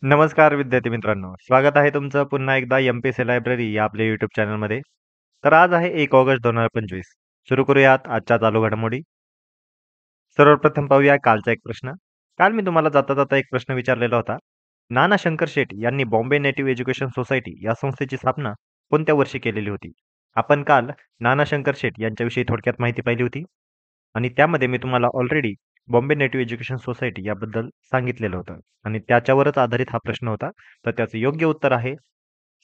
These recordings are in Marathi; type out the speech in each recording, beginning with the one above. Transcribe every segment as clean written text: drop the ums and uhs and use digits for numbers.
नमस्कार विद्यार्थी मित्रांनो, स्वागत आहे तुमचं पुन्हा एकदा एम-पी-एस-सी लायब्ररी या आपल्या YouTube चॅनलमध्ये. तर आज आहे 1 ऑगस्ट 2025. सुरू करूयात आजच्या चालू घडामोडी. सर्वप्रथम पाहूया कालचा एक प्रश्न. काल मी तुम्हाला जाता-जाता एक प्रश्न विचारलेला होता. नाना शंकर शेठ यांनी बॉम्बे नेटिव्ह एज्युकेशन सोसायटी या संस्थेची स्थापना कोणत्या वर्षी केलेली होती? आपण काल नाना शंकर शेठ यांच्याविषयी थोडक्यात माहिती पाहिली होती आणि त्यामध्ये मी तुम्हाला already Bombay native education society याबद्दल सांगितलेलं होतं आणि त्याच्यावरच आधारित हा प्रश्न होता. तर त्याचं योग्य उत्तर आहे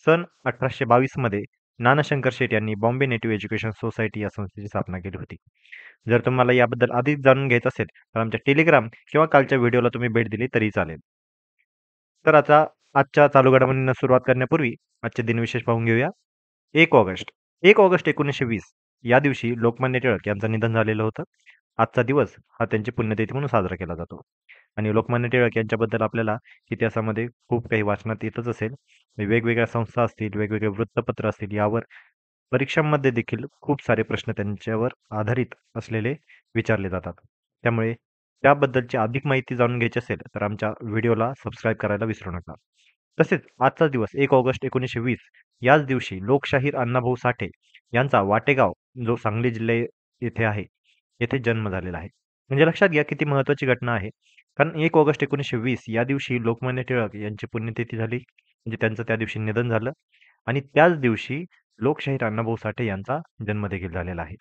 सन 1822 मध्ये नाना शंकर शेठ यांनी बॉम्बे नेटिव्ह एज्युकेशन सोसायटी या संस्थेची स्थापना केली होती. जर तुम्हाला याबद्दल अधिक जाणून घ्यायचं असेल तर आमच्या टेलिग्राम किंवा कालच्या व्हिडिओला तुम्ही भेट दिली तरी चालेल. तर आता आजच्या चालू घडामोडींना सुरुवात करण्यापूर्वी आजचे दिनविशेष पाहून घेऊया. 1 ऑगस्ट 1 ऑगस्ट 1920 या दिवशी लोकमान्य टिळक यांचं निधन झालेलं होतं. आजचा दिवस हा त्यांची पुण्यतिथी म्हणून साजरा केला जातो. आणि लोकमान्य टिळक यांच्याबद्दल आपल्याला इतिहासामध्ये खूप काही वाचनात येतच असेल. वेगवेगळ्या संस्था असतील, वेगवेगळे वृत्तपत्र असतील, यावर परीक्षांमध्ये देखील खूप सारे प्रश्न त्यांच्यावर आधारित असलेले विचारले जातात. त्यामुळे त्याबद्दलची अधिक माहिती जाणून घ्यायची असेल तर आमच्या व्हिडिओला सबस्क्राईब करायला विसरू नका. तसेच आजचा दिवस 1 ऑगस्ट 1920 याच दिवशी लोकशाहीर अण्णाभाऊ साठे यांचा वाटेगाव जो सांगली जिल्हा येथे आहे, येथे जन्म झालेला आहे. म्हणजे लक्षात घ्या किती महत्त्वाची घटना आहे. कारण 1 ऑगस्ट 1920 या दिवशी लोकमान्य टिळक यांची पुण्यतिथी झाली. म्हणजे त्यांचं त्या दिवशी निधन झालं आणि त्याच दिवशी लोकशाहीर अण्णाभाऊ साठे यांचा जन्म देखील झालेला आहे.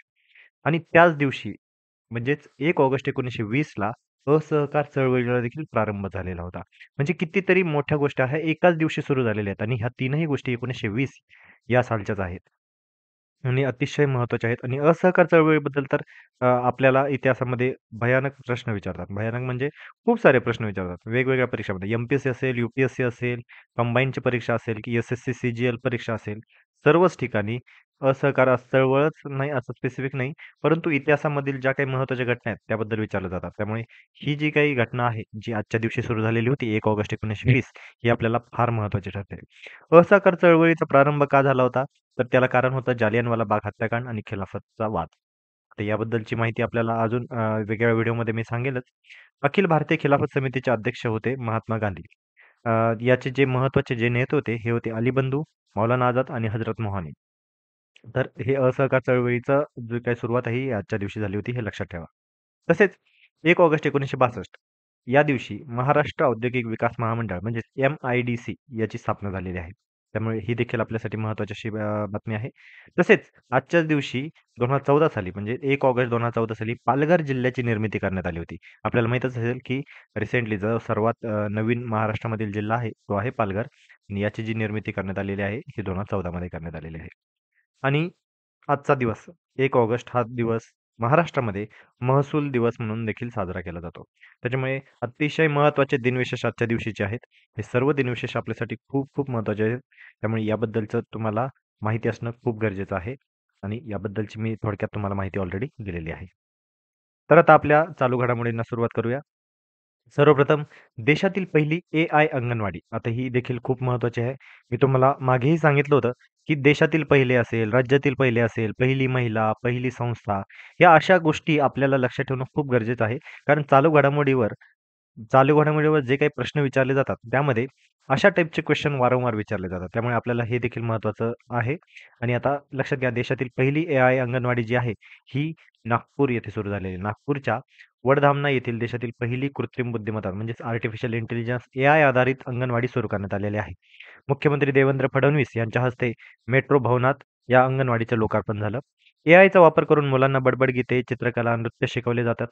आणि त्याच दिवशी म्हणजेच 1 ऑगस्ट 1920 ला असहकार चळवळीला देखील प्रारंभ झालेला होता. म्हणजे कितीतरी मोठ्या गोष्टी आहेत एकाच दिवशी सुरू झालेल्या आहेत आणि ह्या तीनही गोष्टी 1920 या सालच्याच आहेत. आणि अतिशय महत्त्वाच्या आहेत आणि असहकार चळवळीबद्दल तर आपल्याला इतिहासामध्ये भयानक प्रश्न विचारतात. भयानक म्हणजे खूप सारे प्रश्न विचारतात. वेगवेगळ्या परीक्षामध्ये एम-पी-एस-सी असेल, यू-पी-एस-सी असेल, कंबाईनची परीक्षा असेल, की एस-एस-सी, सी-जी-एल परीक्षा असेल, सर्वच ठिकाणी असहकार चळवळच नाही असं स्पेसिफिक नाही, परंतु इतिहासामधील ज्या काही महत्त्वाच्या घटना आहेत त्याबद्दल विचारल्या जातात. त्यामुळे ही जी काही घटना आहे, जी आजच्या दिवशी सुरू झालेली होती 1 ऑगस्ट 1920 ही आपल्याला फार महत्त्वाची ठरते. असहकार चळवळीचा प्रारंभ का झाला होता? तर त्याला कारण होतं जालियनवाला बाग हत्याकांड आणि खिलाफतचा वाद. तर याबद्दलची माहिती आपल्याला अजून वेगळ्या व्हिडिओमध्ये मी सांगेलच. अखिल भारतीय खिलाफत समितीचे अध्यक्ष होते महात्मा गांधी. याचे जे महत्त्वाचे जे नेते होते, हे होते अली बंधू, मौलाना आझाद आणि हजरत मोहनी. तर हे असहकार चळवळीचं जी काही सुरुवात आहे, ही आजच्या दिवशी झाली होती, हे लक्षात ठेवा. तसेच 1 ऑगस्ट 1962 या दिवशी महाराष्ट्र औद्योगिक विकास महामंडळ म्हणजेच एम-आय-डी-सी याची स्थापना झालेली आहे. त्यामुळे ही देखील आपल्यासाठी महत्त्वाची अशी बातमी आहे. तसेच आजच्याच दिवशी 2014 साली म्हणजे 1 ऑगस्ट 2014 साली पालघर जिल्ह्याची निर्मिती करण्यात आली होती. आपल्याला माहीतच असेल, की रिसेंटली जो सर्वात नवीन महाराष्ट्रामधील जिल्हा आहे, तो आहे पालघर आणि याची जी निर्मिती करण्यात आलेली आहे, ही 2014 मध्ये करण्यात आलेली आहे. आणि आजचा दिवस 1 ऑगस्ट हा दिवस महाराष्ट्रामध्ये महसूल दिवस म्हणून देखील साजरा केला जातो. त्याच्यामुळे अतिशय महत्त्वाचे दिनविशेष आजच्या दिवशीचे आहेत. हे सर्व दिनविशेष आपल्यासाठी खूप खूप महत्त्वाचे आहेत. त्यामुळे याबद्दलचं तुम्हाला माहिती असणं खूप गरजेचं आहे आणि याबद्दलची मी थोडक्यात तुम्हाला माहिती ऑलरेडी दिलेली आहे. तर आता आपल्या चालू घडामोडींना सुरुवात करूया. सर्वप्रथम देशातील पहिली एआय अंगणवाडी. आता ही देखील खूप महत्त्वाची आहे. मी तुम्हाला मागेही सांगितलं होतं, की देशातील पहिले असेल, राज्यातील पहिले असेल, पहिली महिला, पहिली संस्था, या अशा गोष्टी आपल्याला लक्षात ठेवणं खूप गरजेचं आहे. कारण चालू घडामोडीवर जे काही प्रश्न विचारले जातात, त्यामध्ये अशा टाइपचे क्वेश्चन वारंवार विचारले जातात. त्यामुळे आपल्याला हे देखील महत्त्वाचं आहे. आणि आता लक्षात घ्या, देशातील पहिली एआय अंगणवाडी जी आहे, ही नागपूर येथे सुरू झालेली आहे. नागपूरच्या वडधामना येथील देशातील पहिली कृत्रिम बुद्धिमत्ता म्हणजेच आर्टिफिशियल इंटेलिजन्स एआय आधारित अंगणवाडी सुरू करण्यात आलेली आहे. मुख्यमंत्री देवेंद्र फडणवीस यांच्या हस्ते मेट्रो भवनात या अंगणवाडीचं लोकार्पण झालं. एआयचा वापर करून मुलांना बडबड गीते, चित्रकला, नृत्य शिकवले जातात.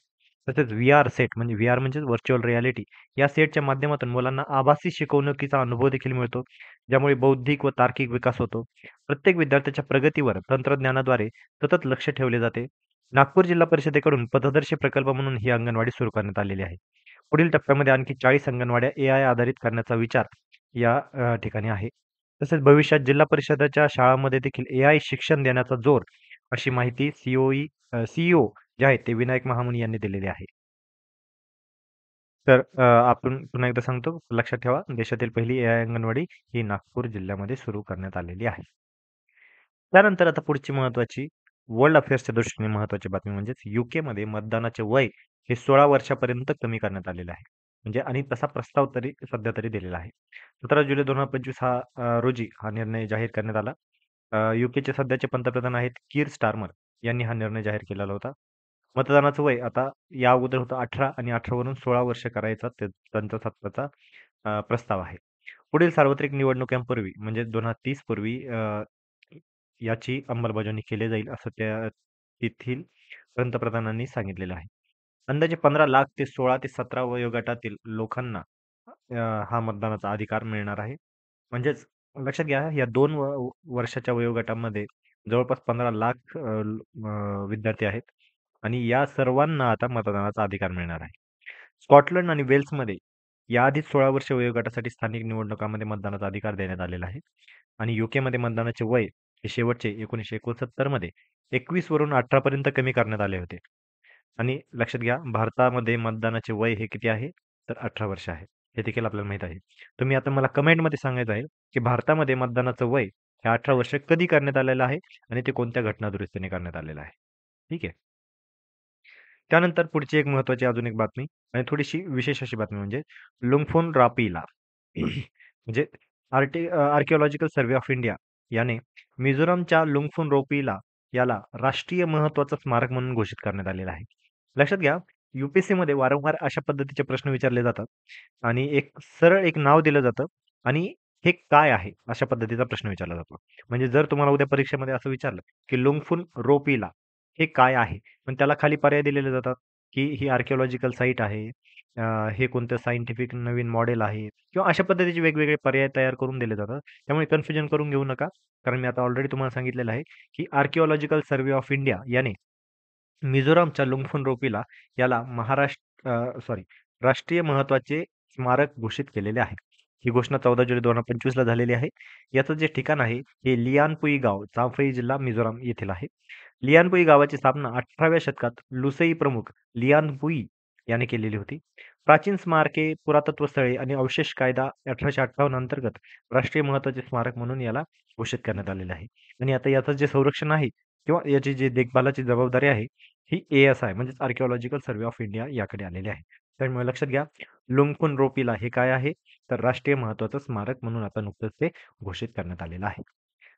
तसेच व्हीआर सेट म्हणजे व्हीआर म्हणजे व्हर्चुअल रियालिटी या सेटच्या माध्यमातून मुलांना आभासी शिकवणुकीचा अनुभव देखील मिळतो, ज्यामुळे बौद्धिक व तार्किक विकास होतो. प्रत्येक विद्यार्थ्याच्या प्रगतीवर तंत्रज्ञानाद्वारे सतत लक्ष ठेवले जाते. नागपूर जिल्हा परिषदेकडून पथदर्शी प्रकल्प म्हणून ही अंगणवाडी सुरू करण्यात आलेली आहे. पुढील टप्प्यामध्ये आणखी 40 अंगणवाड्या एआय आधारित करण्याचा विचार या ठिकाणी आहे. तसेच भविष्यात जिल्हा परिषदेच्या शाळांमध्ये देखील एआय शिक्षण देण्याचा जोर, अशी माहिती सीईओ जे आहेत ते विनायक महामुनी यांनी दिलेली आहे. तर आपण पुन्हा एकदा सांगतो, लक्षात ठेवा देशातील पहिली एआय अंगणवाडी ही नागपूर जिल्ह्यामध्ये सुरू करण्यात आलेली आहे. त्यानंतर आता पुढची महत्त्वाची वर्ल्ड अफेअर्सच्या दृष्टीने महत्त्वाची बातमी म्हणजेच यूकेमध्ये मतदानाचे वय हे 16 वर्षापर्यंत कमी करण्यात आलेले आहे. म्हणजे आणि तसा प्रस्ताव तरी सध्या तरी दिलेला आहे. 17 जुलै 2025 रोजी हा निर्णय जाहीर करण्यात आला. यूकेचे सध्याचे पंतप्रधान आहेत कीर स्टारमर यांनी हा निर्णय जाहीर केलेला होता. मतदानाचं वय आता या अगोदर होतं 18 आणि 18 वरून 16 वर्ष करायचा त्यांचा सत्ताचा प्रस्ताव आहे. पुढील सार्वत्रिक निवडणुकांपूर्वी म्हणजे 2030 पूर्वी याची अंमलबजावणी केली जाईल असं त्या तेथील पंतप्रधानांनी सांगितलेलं आहे. अंदाजे 15 लाख ते 16 ते 17 वयोगटातील लोकांना हा मतदानाचा अधिकार मिळणार आहे. म्हणजेच लक्षात घ्या या 2 वर्षाच्या वयोगटामध्ये जवळपास 15 लाख विद्यार्थी आहेत आणि या सर्वांना आता मतदानाचा अधिकार मिळणार आहे. स्कॉटलंड आणि वेल्समध्ये याआधीच 16 वर्ष वयोगटासाठी स्थानिक निवडणुकांमध्ये मतदानाचा अधिकार देण्यात आलेला आहे आणि यूकेमध्ये मतदानाचे वय हे शेवटचे 1969 मध्ये 21 वरून 18 पर्यंत कमी करण्यात आले होते. आणि लक्षात घ्या भारतामध्ये मतदानाचे वय हे किती आहे? तर 18 वर्ष आहे. हे देखील आपल्याला माहीत आहे. तुम्ही आता मला कमेंटमध्ये सांगायचं आहे, की भारतामध्ये मतदानाचं वय हे 18 वर्ष कधी करण्यात आलेलं आहे आणि ते कोणत्या घटनादुरुस्तीने करण्यात आलेलं आहे. ठीक आहे. त्यानंतर पुढची एक महत्त्वाची अजून एक बातमी आणि थोडीशी विशेष अशी बातमी म्हणजे लुंगफोन रापीला म्हणजे आर्किओलॉजिकल सर्व्हे ऑफ इंडिया याने मिझोरामच्या लुंगफोन रोपीला याला राष्ट्रीय महत्त्वाचं स्मारक म्हणून घोषित करण्यात आलेलं आहे. लक्षात घ्या, मध्ये वारंवार अशा पद्धतीचे प्रश्न विचारले जातात आणि एक सरळ एक नाव दिलं जातं आणि हे काय आहे? अशा पद्धतीचा प्रश्न विचारला जातो. म्हणजे जर तुम्हाला उद्या परीक्षेमध्ये असं विचारलं, की लुंगफुन रोपीला हे काय आहे? पण त्याला खाली पर्याय दिलेले जातात, की ही आर्किओलॉजिकल साईट आहे. अ, हे कोणतं सायंटिफिक नवीन मॉडेल आहे किंवा अशा पद्धतीचे वेगवेगळे पर्याय तयार करून दिले जातात. त्यामुळे कन्फ्युजन करून घेऊ नका. कारण मी आता ऑलरेडी तुम्हाला सांगितलेलं आहे, की आर्किओलॉजिकल सर्व्हे ऑफ इंडिया याने मिझोरामच्या लुंगफुन रोपीला याला राष्ट्रीय महत्त्वाचे स्मारक घोषित केलेले आहे. ही घोषणा 14 जुलै 2025 ला झालेली आहे. याचं जे ठिकाण आहे, हे लियानपुई गाव, चांफई जिल्हा, मिझोराम येथील आहे. लियानपुई गावाची स्थापना 18व्या शतकात लुसई प्रमुख लियानपुई याने केलेली होती. प्राचीन स्मारके, पुरातत्व स्थळे आणि अवशेष कायदा 1858 अंतर्गत राष्ट्रीय महत्त्वाचे स्मारक म्हणून याला घोषित करण्यात आलेले आहे. आणि आता याचं जे संरक्षण आहे किंवा याची जी देखभालाची जबाबदारी आहे, ही ASI म्हणजेच आर्किओलॉजिकल सर्व्हे ऑफ इंडिया याकडे आलेली आहे. त्यामुळे लक्षात घ्या, लुंगफुन रोपीला हे काय आहे? तर राष्ट्रीय महत्त्वाचं स्मारक म्हणून आता नुकतंच ते घोषित करण्यात आलेलं आहे.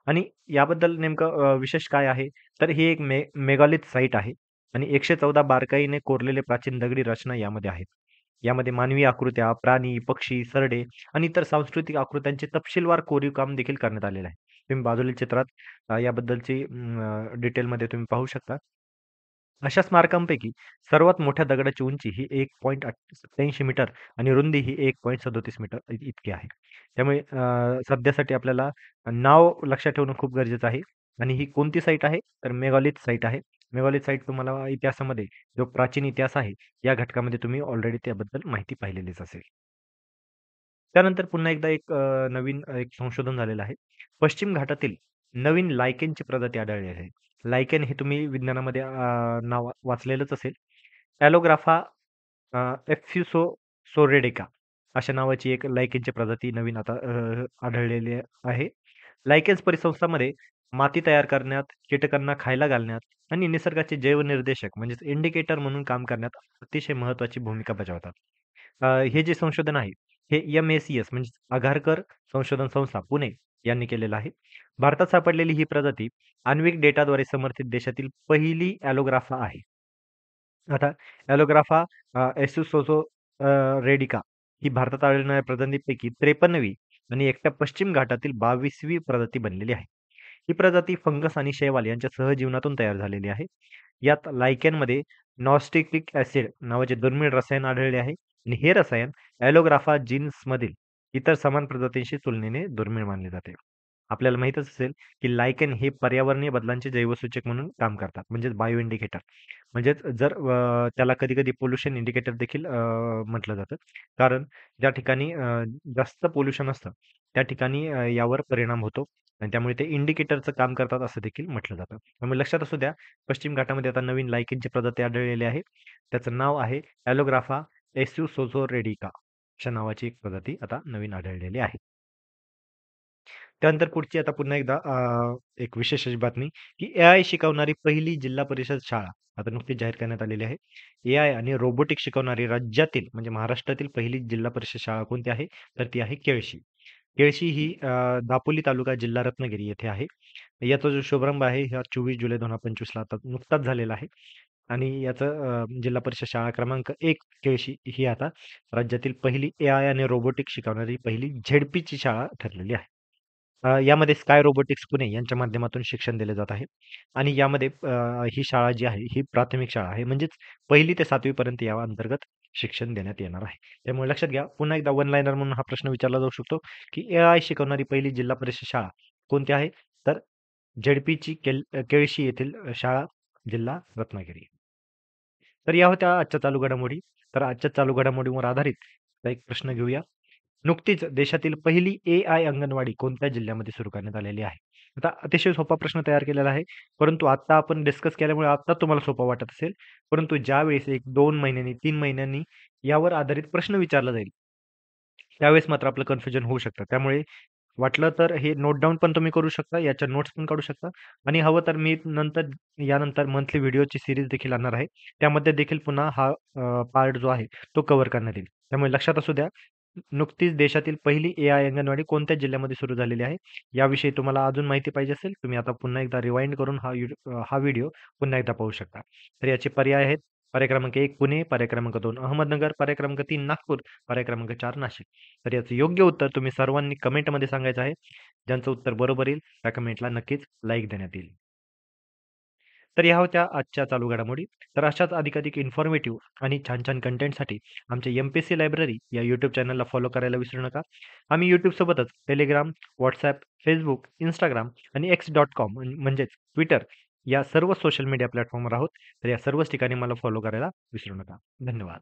आणि याबद्दल नेमकं विशेष काय आहे? तर ही एक मेगालिथ साईट आहे आणि 114 बारकाईने कोरलेले प्राचीन दगडी रचना यामध्ये आहेत. यामध्ये मानवी आकृत्या, प्राणी, पक्षी, सरडे आणि इतर सांस्कृतिक आकृत्यांचे तपशीलवार कोरीव काम देखील करण्यात आलेलं आहे. तुम्ही बाजूच्या चित्रात याबद्दलची डिटेलमध्ये तुम्ही पाहू शकता. अशा स्मारकांपैकी सर्वात मोठ्या दगडाची उंची ही 1.87 मीटर आणि रुंदी ही 1.37 मीटर इतकी आहे. त्यामुळे सध्यासाठी आपल्याला नाव लक्षात ठेवणं खूप गरजेचं आहे आणि ही कोणती साईट आहे? तर मेगालिथ साईट आहे. मेगालिथ साईट तुम्हाला इतिहासामध्ये जो प्राचीन इतिहास आहे, या घटकामध्ये तुम्ही ऑलरेडी त्याबद्दल माहिती पाहिलेलीच असेल. त्यानंतर पुन्हा एकदा एक नवीन एक संशोधन झालेलं आहे. पश्चिम घाटातील नवीन लायकेनची प्रजाती आढळली आहे. लायकेन हे तुम्ही विज्ञानामध्ये नाव वाचलेलंच असेल. ॲलोग्राफा एफ्युसोरेडेका अशा नावाची एक लायकेनची प्रजाती नवीन आता आढळलेली आहे. लायकेन्स परिसंस्थामध्ये माती तयार करण्यात, कीटकांना खायला घालण्यात आणि निसर्गाचे जैवनिर्देशक म्हणजेच इंडिकेटर म्हणून काम करण्यात अतिशय महत्त्वाची भूमिका बजावतात. हे जे संशोधन आहे, हे MACS म्हणजे आघारकर संशोधन संस्था, पुणे यांनी केलेलं आहे. भारतात सापडलेली ही प्रजाती आण्विक डेटाद्वारे समर्थित देशातील पहिली ॲलोग्राफा आहे. आता ॲलोग्राफा रेडिका ही भारतात आढळणाऱ्या प्रजातींपैकी 53वी आणि एकट्या पश्चिम घाटातील 22वी प्रजाती बनलेली आहे. ही प्रजाती फंगस आणि शैवाल यांच्या सहजीवनातून तयार झालेली आहे. यात लायकेनमध्ये नॉस्टिक्लिक ॲसिड नावाचे दुर्मिळ रसायन आढळले आहे आणि हे रसायन ॲलोग्राफा जीन्समधील इतर समान प्रजातींशी तुलनेने दुर्मिळ मानले जाते. आपल्याला माहीतच असेल, की लायकेन हे पर्यावरणीय बदलांचे जैवसूचक म्हणून काम करतात. म्हणजेच बायो इंडिकेटर. म्हणजेच जर त्याला कधी-कधी पोल्युशन इंडिकेटर देखील म्हटलं जातं. कारण ज्या ठिकाणी जास्त पोल्युशन असतं, त्या ठिकाणी यावर परिणाम होतो आणि त्यामुळे ते इंडिकेटरचं काम करतात असं देखील म्हटलं जातं. त्यामुळे लक्षात असू द्या, पश्चिम घाटामध्ये आता नवीन लायकेनची प्रजाती आढळलेली आहे. त्याचं नाव आहे ॲलोग्राफा एस्यूसोझोरेडिका अशा नावाची एक प्रजाती आता नवीन आढळलेली आहे. त्यानंतर पुढची आता पुन्हा एकदा एक विशेष अशी बातमी, की एआय शिकवणारी पहिली जिल्हा परिषद शाळा आता नुकतीच जाहीर करण्यात आलेली आहे. एआय आणि रोबोटिक्स शिकवणारी राज्यातील म्हणजे महाराष्ट्रातील पहिली जिल्हा परिषद शाळा कोणती आहे? तर ती आहे केळशी. केळशी ही दापोली तालुका, जिल्हा रत्नागिरी येथे आहे. याचा जो शुभारंभ आहे, हा 24 जुलै 2025 ला आता नुकताच झालेला आहे आणि याचं जिल्हा परिषद शाळा क्रमांक 1 केळशी ही आता राज्यातील पहिली एआय आणि रोबोटिक्स शिकवणारी पहिली झेडपीची शाळा ठरलेली आहे. यामध्ये स्काय रोबोटिक्स पुणे यांच्या माध्यमातून शिक्षण दिले जात आहे आणि यामध्ये ही शाळा जी आहे, ही प्राथमिक शाळा आहे. म्हणजेच 1ली ते 7वी पर्यंत या अंतर्गत शिक्षण देण्यात येणार आहे. त्यामुळे लक्षात घ्या, पुन्हा एकदा वन लाइनर म्हणून हा प्रश्न विचारला जाऊ शकतो, की एआय शिकवणारी पहिली जिल्हा परिषद शाळा कोणती आहे? तर झेडपीची केळशी येथील शाळा, जिल्हा रत्नागिरी. तर या होत्या आजच्या चालू घडामोडी. तर आजच्या चालू घडामोडीवर आधारित आता एक प्रश्न घेऊया. नुकतीच देशातील पहिली एआय अंगणवाडी कोणत्या जिल्ह्यामध्ये सुरू करण्यात आलेली आहे? आता अतिशय सोपा प्रश्न तयार केलेला आहे. परंतु आता आपण डिस्कस केल्यामुळे आता तुम्हाला सोपा वाटत असेल. परंतु ज्यावेळेस 1-2 महिन्यांनी, 3 महिन्यांनी यावर आधारित प्रश्न विचारला जाईल, त्यावेळेस मात्र आपलं कन्फ्युजन होऊ शकतं. त्यामुळे वाटलं तर हे नोट डाउन पण तुम्ही करू शकता. याच्या नोट्स पण काढू शकता आणि हवं तर मी यानंतर मंथली व्हिडिओची सीरीज देखील आणणार आहे. त्यामध्ये देखील पुन्हा हा पार्ट जो आहे तो कव्हर करण्यात येईल. त्यामुळे लक्षात असू द्या, नुकतीच देशातील पहिली एआय अंगणवाडी कोणत्या जिल्ह्यामध्ये सुरू झालेली आहे, याविषयी तुम्हाला अजून माहिती पाहिजे असेल, तुम्ही आता पुन्हा एकदा रिवाइंड करून हा व्हिडिओ पुन्हा एकदा पाहू शकता. तर याचे पर्याय आहेत. पर्याय क्रमांक 1 पुणे, पर्याय क्रमांक 2 अहमदनगर, पर्याय क्रमांक 3 नागपूर, पर्याय क्रमांक 4 नाशिक. तर याचं योग्य उत्तर तुम्ही सर्वांनी कमेंटमध्ये सांगायचं आहे. ज्यांचं उत्तर बरोबर येईल, त्या कमेंटला नक्कीच लाईक देण्यात येईल. तर ह्या होत्या आजच्या चालू घडामोडी. तर अशाच अधिकाधिक इन्फॉर्मेटिव्ह आणि छान-छान कंटेंटसाठी आमच्या एम-पी-एस-सी लायब्ररी या यूट्यूब चॅनलला फॉलो करायला विसरू नका. आम्ही YouTubeसोबतच Telegram, WhatsApp, Facebook, Instagram आणि X.com म्हणजेच Twitter या सर्व सोशल मीडिया प्लॅटफॉर्मवर आहोत. तर या सर्वच ठिकाणी मला फॉलो करायला विसरू नका. धन्यवाद.